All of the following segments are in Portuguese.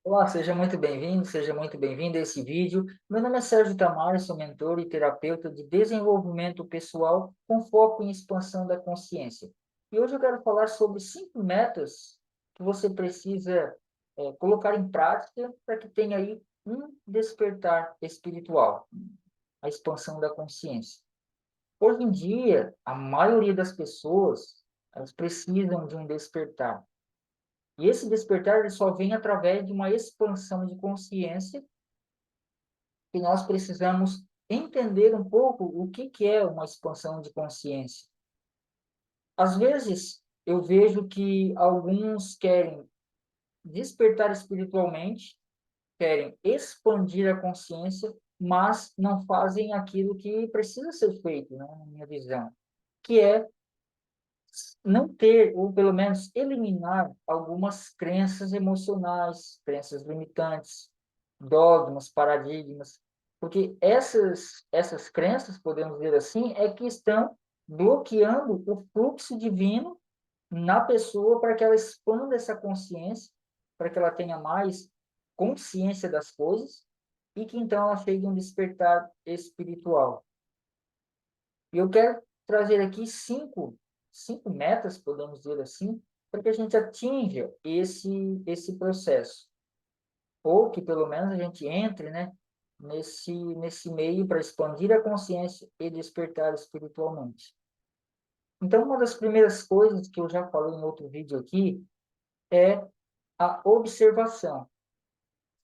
Olá, seja muito bem-vindo, seja muito bem-vindo a esse vídeo. Meu nome é Sérgio Tamara, sou mentor e terapeuta de desenvolvimento pessoal com foco em expansão da consciência. E hoje eu quero falar sobre 5 metas que você precisa colocar em prática para que tenha aí um despertar espiritual, a expansão da consciência. Hoje em dia, a maioria das pessoas, elas precisam de um despertar. E esse despertar ele só vem através de uma expansão de consciência que nós precisamos entender um pouco o que é uma expansão de consciência. Às vezes, eu vejo que alguns querem despertar espiritualmente, querem expandir a consciência, mas não fazem aquilo que precisa ser feito, né, na minha visão, que é não ter, ou pelo menos eliminar algumas crenças emocionais, crenças limitantes, dogmas, paradigmas, porque essas crenças, podemos dizer assim, é que estão bloqueando o fluxo divino na pessoa para que ela expanda essa consciência, para que ela tenha mais consciência das coisas e que então ela chegue a um despertar espiritual. E eu quero trazer aqui cinco metas, podemos dizer assim, para que a gente atinja esse processo. Ou que pelo menos a gente entre, né, nesse meio para expandir a consciência e despertar espiritualmente. Então, uma das primeiras coisas que eu já falei em outro vídeo aqui é a observação.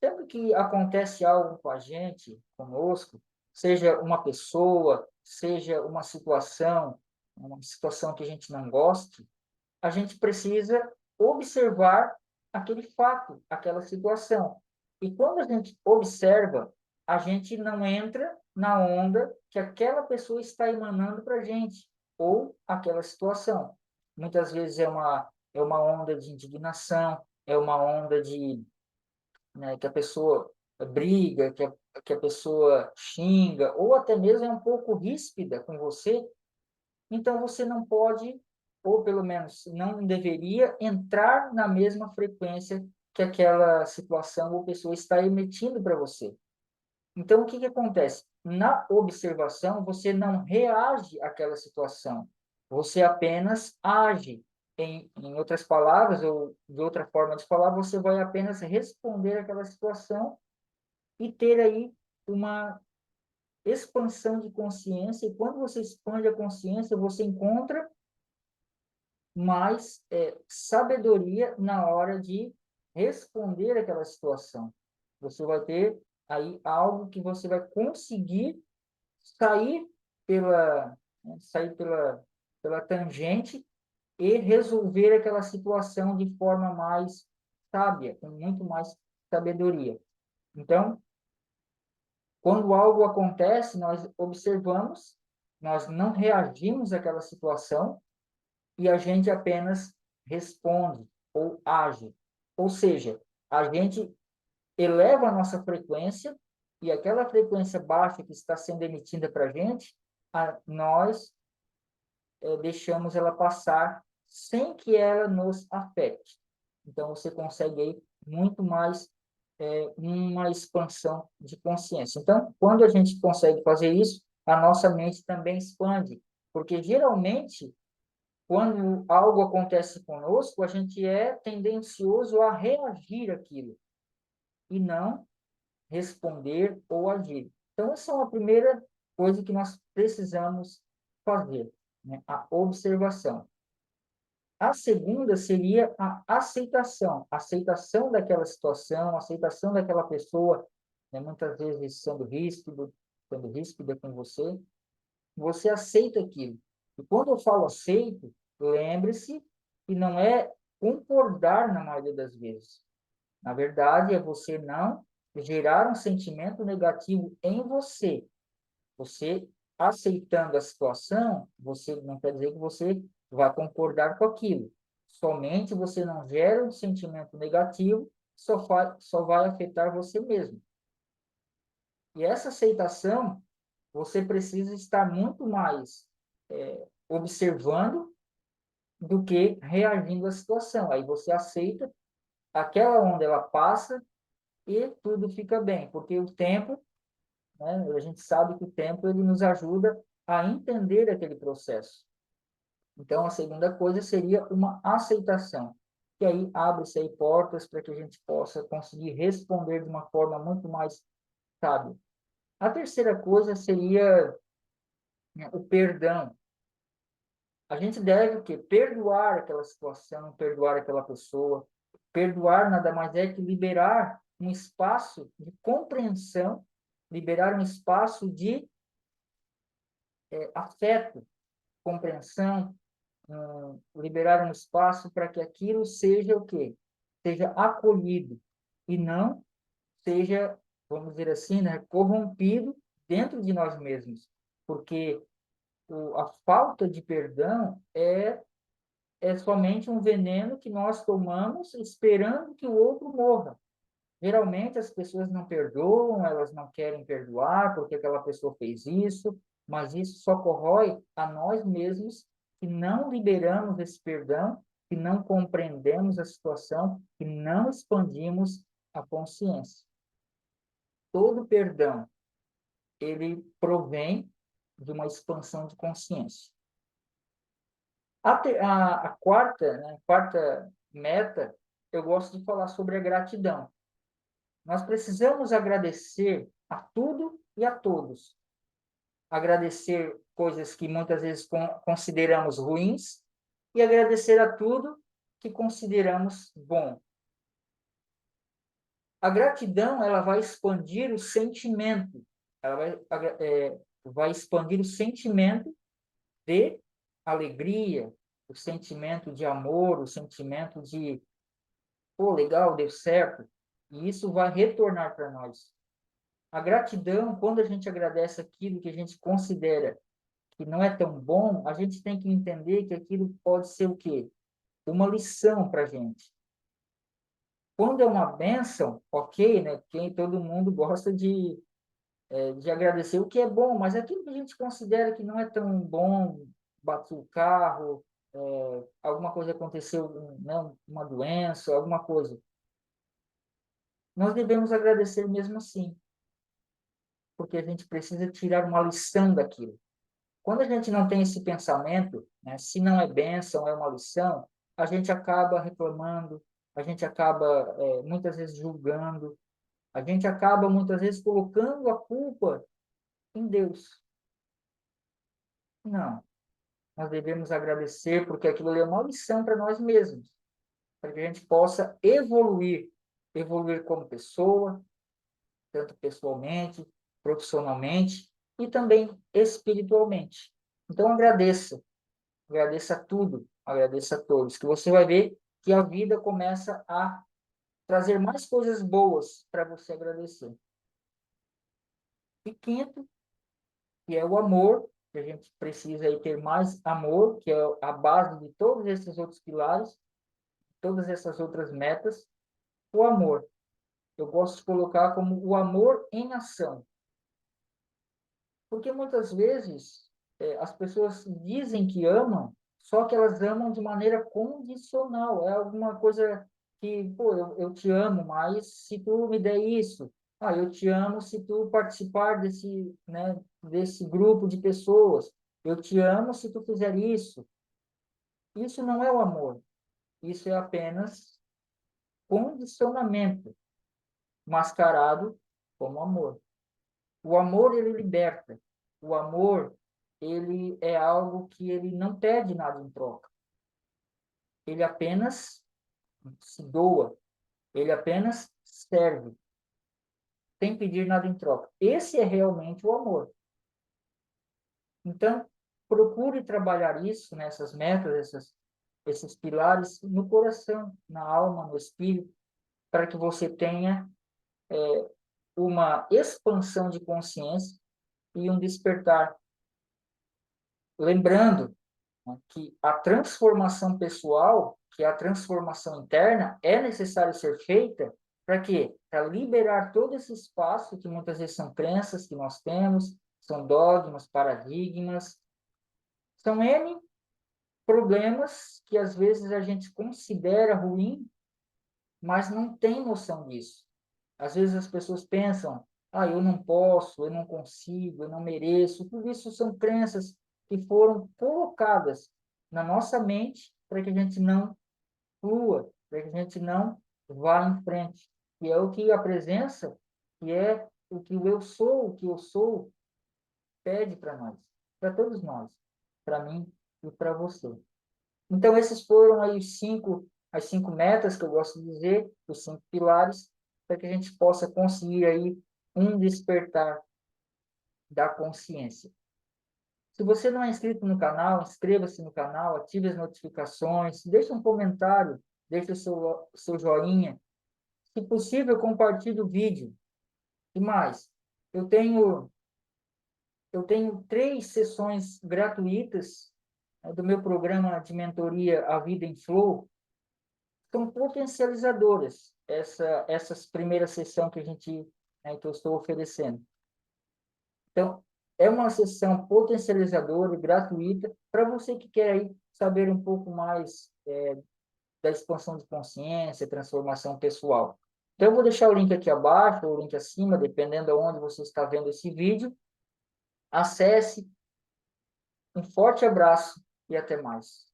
Sempre que acontece algo com a gente, conosco, seja uma pessoa, seja uma situação que a gente não goste, a gente precisa observar aquele fato, aquela situação. E quando a gente observa, a gente não entra na onda que aquela pessoa está emanando para a gente, ou aquela situação. Muitas vezes é uma onda de indignação, é uma onda de, né, que a pessoa briga, que a pessoa xinga, ou até mesmo é um pouco ríspida com você, então você não pode, ou pelo menos não deveria, entrar na mesma frequência que aquela situação ou pessoa está emitindo para você. Então, o que acontece? Na observação, você não reage àquela situação, você apenas age. Em outras palavras, ou de outra forma de falar, você vai apenas responder àquela situação e ter aí uma expansão de consciência. E quando você expande a consciência, você encontra mais sabedoria na hora de responder aquela situação. Você vai ter aí algo que você vai conseguir sair sair pela tangente e resolver aquela situação de forma mais sábia, com muito mais sabedoria. Então, quando algo acontece, nós observamos, nós não reagimos àquela situação e a gente apenas responde ou age. Ou seja, a gente eleva a nossa frequência e aquela frequência baixa que está sendo emitida para a gente, nós deixamos ela passar sem que ela nos afete. Então, você consegue aí muito mais uma expansão de consciência. Então, quando a gente consegue fazer isso, a nossa mente também expande, porque geralmente quando algo acontece conosco, a gente é tendencioso a reagir àquilo e não responder ou agir. Então, essa é uma primeira coisa que nós precisamos fazer, né? A observação. A segunda seria a aceitação daquela situação, aceitação daquela pessoa, né? Muitas vezes sendo ríspida com você, você aceita aquilo. E quando eu falo aceito, lembre-se que não é concordar na maioria das vezes. Na verdade, é você não gerar um sentimento negativo em você. Você aceitando a situação, você não quer dizer que você vai concordar com aquilo. Somente você não gera um sentimento negativo, só vai afetar você mesmo. E essa aceitação, você precisa estar muito mais observando do que reagindo à situação. Aí você aceita, aquela onda ela passa, e tudo fica bem, porque o tempo, né, a gente sabe que o tempo ele nos ajuda a entender aquele processo. Então, a segunda coisa seria uma aceitação, que aí abre-se aí portas para que a gente possa conseguir responder de uma forma muito mais sábia. A terceira coisa seria, né, o perdão. A gente deve o quê? Perdoar aquela situação, perdoar aquela pessoa. Perdoar nada mais é que liberar um espaço de compreensão, liberar um espaço de afeto, compreensão, liberar um espaço para que aquilo seja o quê? Seja acolhido e não seja, vamos dizer assim, né, corrompido dentro de nós mesmos. Porque a falta de perdão é somente um veneno que nós tomamos esperando que o outro morra. Geralmente as pessoas não perdoam, elas não querem perdoar porque aquela pessoa fez isso, mas isso só corrói a nós mesmos que não liberamos esse perdão, que não compreendemos a situação, que não expandimos a consciência. Todo perdão, ele provém de uma expansão de consciência. A quarta, né, quarta meta, eu gosto de falar sobre a gratidão. Nós precisamos agradecer a tudo e a todos. Agradecer coisas que muitas vezes consideramos ruins e agradecer a tudo que consideramos bom. A gratidão, ela vai expandir o sentimento, ela vai expandir o sentimento de alegria, o sentimento de amor, o sentimento de, pô, legal, deu certo. E isso vai retornar para nós. A gratidão, quando a gente agradece aquilo que a gente considera que não é tão bom, a gente tem que entender que aquilo pode ser o quê? Uma lição para a gente. Quando é uma bênção, ok, né? Quem todo mundo gosta de agradecer o que é bom, mas aquilo que a gente considera que não é tão bom, bateu o carro, alguma coisa aconteceu, né? Uma doença, alguma coisa, nós devemos agradecer mesmo assim, porque a gente precisa tirar uma lição daquilo. Quando a gente não tem esse pensamento, né, se não é bênção, é uma lição, a gente acaba reclamando, a gente acaba muitas vezes julgando, a gente acaba muitas vezes colocando a culpa em Deus. Não, nós devemos agradecer porque aquilo ali é uma lição para nós mesmos, para que a gente possa evoluir, evoluir como pessoa, tanto pessoalmente, profissionalmente e também espiritualmente. Então agradeça. Agradeça tudo, agradeça a todos, que você vai ver que a vida começa a trazer mais coisas boas para você agradecer. E quinto, que é o amor, que a gente precisa aí ter mais amor, que é a base de todos esses outros pilares, todas essas outras metas, o amor. Eu gosto de colocar como o amor em ação. Porque muitas vezes as pessoas dizem que amam, só que elas amam de maneira condicional. É alguma coisa que, pô, eu te amo, mas se tu me der isso, eu te amo se tu participar desse, né, desse grupo de pessoas. Eu te amo se tu fizer isso. Isso não é o amor. Isso é apenas condicionamento mascarado como amor. O amor, ele liberta. O amor, ele é algo que ele não pede nada em troca. Ele apenas se doa. Ele apenas serve, sem pedir nada em troca. Esse é realmente o amor. Então, procure trabalhar isso, nessas metas, esses pilares, no coração, na alma, no espírito, para que você tenha uma expansão de consciência e um despertar. Lembrando, né, que a transformação pessoal, que é a transformação interna, é necessário ser feita para quê? Para liberar todo esse espaço que muitas vezes são crenças que nós temos, são dogmas, paradigmas, são N problemas que às vezes a gente considera ruim, mas não tem noção disso. Às vezes as pessoas pensam, eu não posso, eu não consigo, eu não mereço. Tudo isso são crenças que foram colocadas na nossa mente para que a gente não flua, para que a gente não vá em frente. E é o que a presença, que é o que o que eu sou, pede para nós, para todos nós, para mim e para você. Então, esses foram aí as 5 metas que eu gosto de dizer, os 5 pilares, para que a gente possa conseguir aí um despertar da consciência. Se você não é inscrito no canal, inscreva-se no canal, ative as notificações, deixe um comentário, deixe o seu joinha. Se possível, compartilhe o vídeo. E mais, eu tenho, eu tenho 3 sessões gratuitas do meu programa de mentoria A Vida em Flow, são potencializadoras essas primeiras sessões que eu estou oferecendo. Então, é uma sessão potencializadora e gratuita para você que quer aí saber um pouco mais da expansão de consciência, transformação pessoal. Então, eu vou deixar o link aqui abaixo, ou o link acima, dependendo de onde você está vendo esse vídeo. Acesse, um forte abraço e até mais.